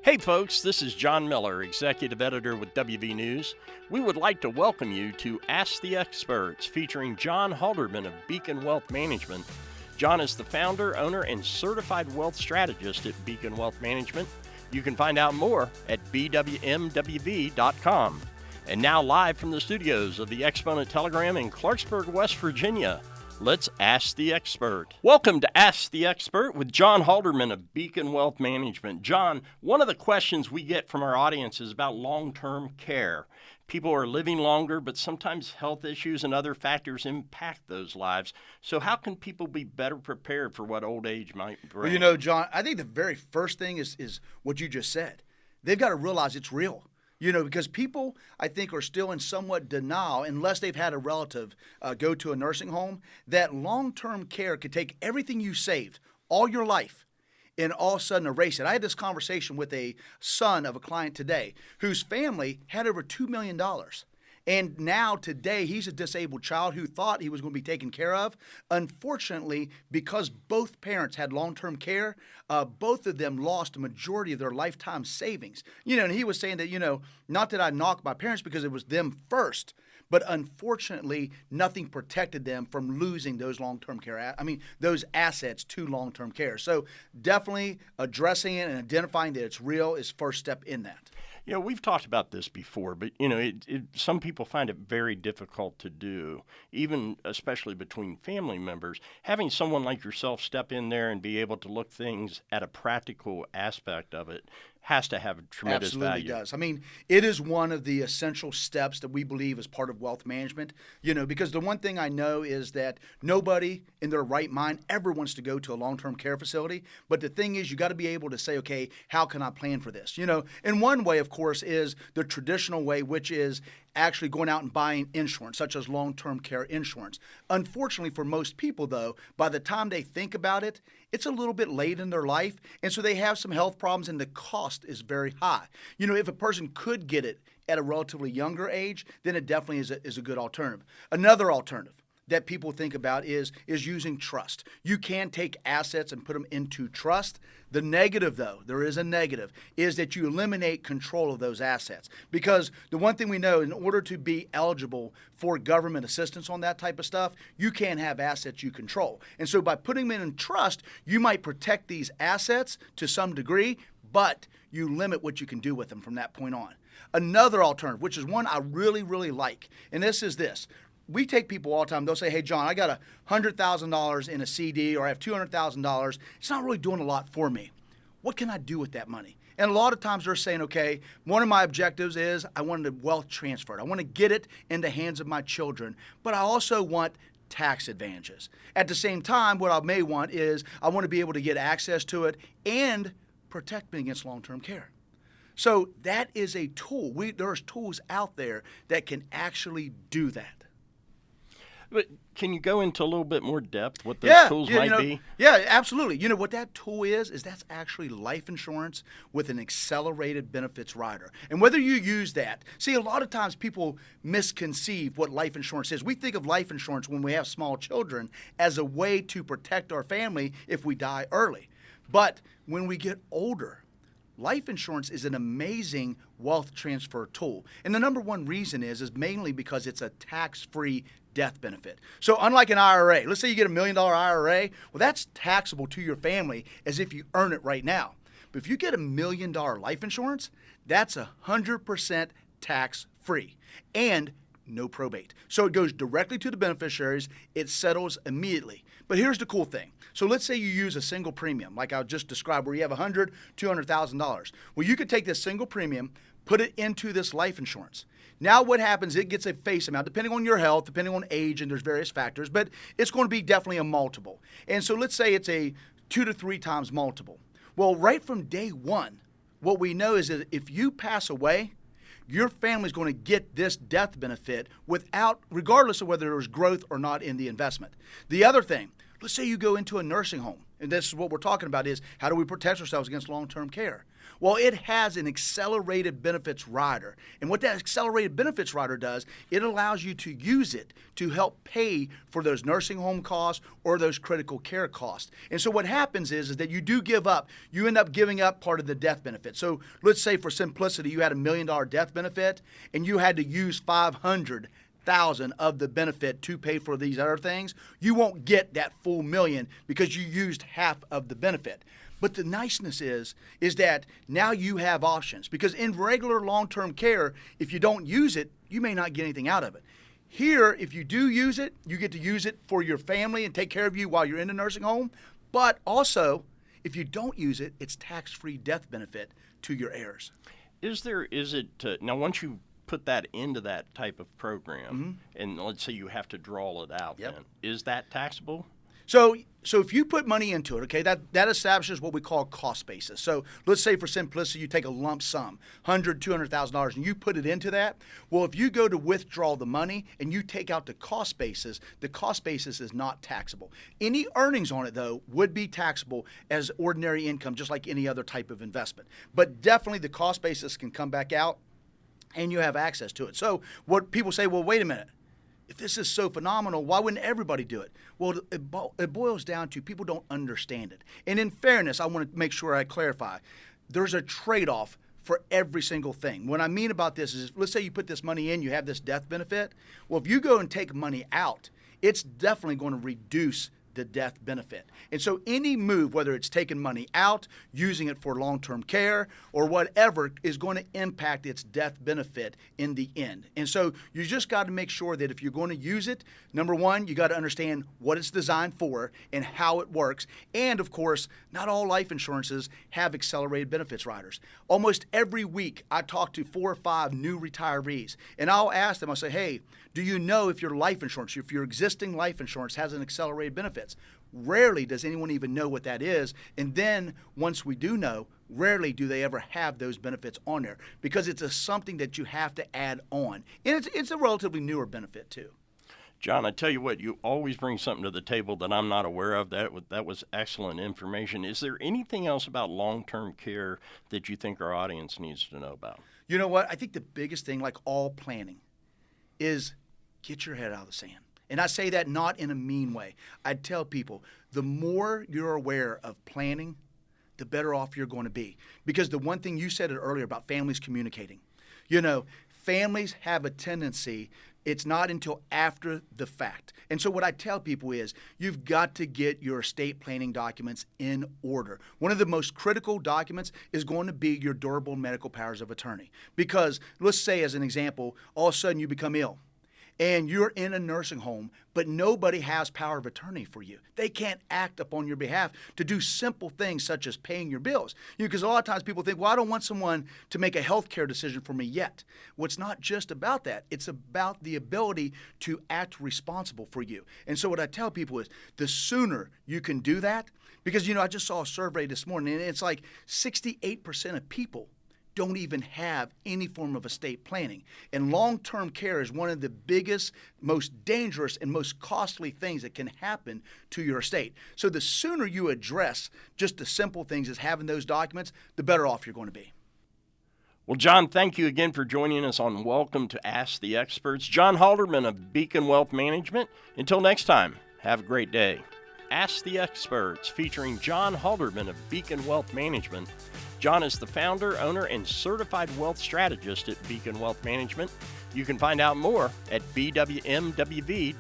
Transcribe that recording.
Hey folks, this is John Miller, Executive Editor with WV News. We would like to welcome you to Ask the Experts, featuring John Halderman of Beacon Wealth Management. John is the founder, owner, and certified wealth strategist at Beacon Wealth Management. You can find out more at bwmwv.com. And now live from the studios of the Exponent Telegram in Clarksburg, West Virginia, let's Ask the Expert. Welcome to Ask the Expert with John Halderman of Beacon Wealth Management. John, one of the questions we get from our audience is about long-term care. People are living longer, but sometimes health issues and other factors impact those lives. So how can people be better prepared for what old age might bring? Well, John, I think the very first thing is what you just said. They've got to realize it's real. Because people, I think, are still in somewhat denial, unless they've had a relative go to a nursing home, that long-term care could take everything you saved all your life and all of a sudden erase it. I had this conversation with a son of a client today whose family had over $2 million. And now today he's a disabled child who thought he was going to be taken care of. Unfortunately, because both parents had long-term care, both of them lost a majority of their lifetime savings. And he was saying that, not that I knock my parents because it was them first, but unfortunately, nothing protected them from losing those long-term care. Those assets to long-term care. So definitely addressing it and identifying that it's real is first step in that. We've talked about this before, but, some people find it very difficult to do, even especially between family members. Having someone like yourself step in there and be able to look things at a practical aspect of it has to have tremendous value. Absolutely does. It is one of the essential steps that we believe is part of wealth management, because the one thing I know is that nobody in their right mind ever wants to go to a long-term care facility. But the thing is, you got to be able to say, okay, how can I plan for this? And one way, of course, is the traditional way, which is actually going out and buying insurance, such as long-term care insurance. Unfortunately, for most people, though, by the time they think about it, it's a little bit late in their life, and so they have some health problems, and the cost is very high. If a person could get it at a relatively younger age, then it definitely is a good alternative. Another alternative that people think about is using trust. You can take assets and put them into trust. The negative, though, there is a negative, is that you eliminate control of those assets. Because the one thing we know, in order to be eligible for government assistance on that type of stuff, you can't have assets you control. And so by putting them in trust, you might protect these assets to some degree, but you limit what you can do with them from that point on. Another alternative, which is one I really, really like, and this is this. We take people all the time, they'll say, hey, John, I got $100,000 in a CD, or I have $200,000. It's not really doing a lot for me. What can I do with that money? And a lot of times they're saying, okay, one of my objectives is I want to wealth transferred. I want to get it in the hands of my children, but I also want tax advantages. At the same time, what I may want is I want to be able to get access to it and protect me against long-term care. So that is a tool. There's tools out there that can actually do that. But can you go into a little bit more depth what those tools might be? Yeah, absolutely. What that tool is that's actually life insurance with an accelerated benefits rider. And whether you use that, see, a lot of times people misconceive what life insurance is. We think of life insurance when we have small children as a way to protect our family if we die early. But when we get older, life insurance is an amazing wealth transfer tool. And the number one reason is mainly because it's a tax-free death benefit. So unlike an IRA, let's say you get $1 million IRA, well, that's taxable to your family as if you earn it right now. But if you get $1 million life insurance, that's 100% tax-free and no probate. So it goes directly to the beneficiaries. It settles immediately. But here's the cool thing. So let's say you use a single premium, like I just described, where you have $100,000, $200,000. Well, you could take this single premium, put it into this life insurance. Now what happens, it gets a face amount, depending on your health, depending on age, and there's various factors, but it's going to be definitely a multiple. And so let's say it's a 2 to 3 times multiple. Well, right from day one, what we know is that if you pass away, your family's going to get this death benefit regardless of whether there's growth or not in the investment. The other thing, let's say you go into a nursing home, and this is what we're talking about is how do we protect ourselves against long-term care? Well, it has an accelerated benefits rider. And what that accelerated benefits rider does, it allows you to use it to help pay for those nursing home costs or those critical care costs. And so what happens is that you end up giving up part of the death benefit. So let's say for simplicity, you had $1 million death benefit and you had to use $500,000 of the benefit to pay for these other things. You won't get that full $1 million because you used half of the benefit. But the niceness is that now you have options, because in regular long-term care, if you don't use it, you may not get anything out of it. Here, if you do use it, you get to use it for your family and take care of you while you're in the nursing home. But also, if you don't use it, it's tax-free death benefit to your heirs. Now once you put that into that type of program, and let's say you have to draw it out, then is that taxable? So if you put money into it, okay, that establishes what we call cost basis. So let's say for simplicity, you take a lump sum, $100,000, $200,000, and you put it into that. Well, if you go to withdraw the money and you take out the cost basis is not taxable. Any earnings on it, though, would be taxable as ordinary income, just like any other type of investment. But definitely the cost basis can come back out and you have access to it. So what people say, well, wait a minute. If this is so phenomenal, why wouldn't everybody do it? Well, it boils down to people don't understand it. And in fairness, I want to make sure I clarify. There's a trade-off for every single thing. What I mean about this is, let's say you put this money in, you have this death benefit. Well, if you go and take money out, it's definitely going to reduce the death benefit. And so any move, whether it's taking money out, using it for long-term care, or whatever, is going to impact its death benefit in the end. And so you just got to make sure that if you're going to use it, number one, you got to understand what it's designed for and how it works. And of course, not all life insurances have accelerated benefits riders. Almost every week, I talk to 4 or 5 new retirees, and I'll ask them, I'll say, hey, do you know if your life insurance, if your existing life insurance has an accelerated benefits? Rarely does anyone even know what that is. And then once we do know, rarely do they ever have those benefits on there, because it's something that you have to add on. And it's a relatively newer benefit too. John, I tell you what, you always bring something to the table that I'm not aware of. That was excellent information. Is there anything else about long-term care that you think our audience needs to know about? You know what? I think the biggest thing, like all planning, is get your head out of the sand. And I say that not in a mean way. I tell people, the more you're aware of planning, the better off you're going to be. Because the one thing you said it earlier about families communicating. You know, families have a tendency, it's not until after the fact. And so what I tell people is you've got to get your estate planning documents in order. One of the most critical documents is going to be your durable medical powers of attorney. Because let's say, as an example, all of a sudden you become ill and you're in a nursing home, but nobody has power of attorney for you. They can't act upon your behalf to do simple things such as paying your bills. Because a lot of times people think, well, I don't want someone to make a health care decision for me yet. Well, it's not just about that. It's about the ability to act responsible for you. And so what I tell people is the sooner you can do that, because, you know, I just saw a survey this morning, and it's like 68% of people don't even have any form of estate planning. And long-term care is one of the biggest, most dangerous, and most costly things that can happen to your estate. So the sooner you address just the simple things as having those documents, the better off you're going to be. Well, John, thank you again for joining us on Welcome to Ask the Experts. John Halderman of Beacon Wealth Management. Until next time, have a great day. Ask the Experts, featuring John Halderman of Beacon Wealth Management. John is the founder, owner, and certified wealth strategist at Beacon Wealth Management. You can find out more at bwmwv.com.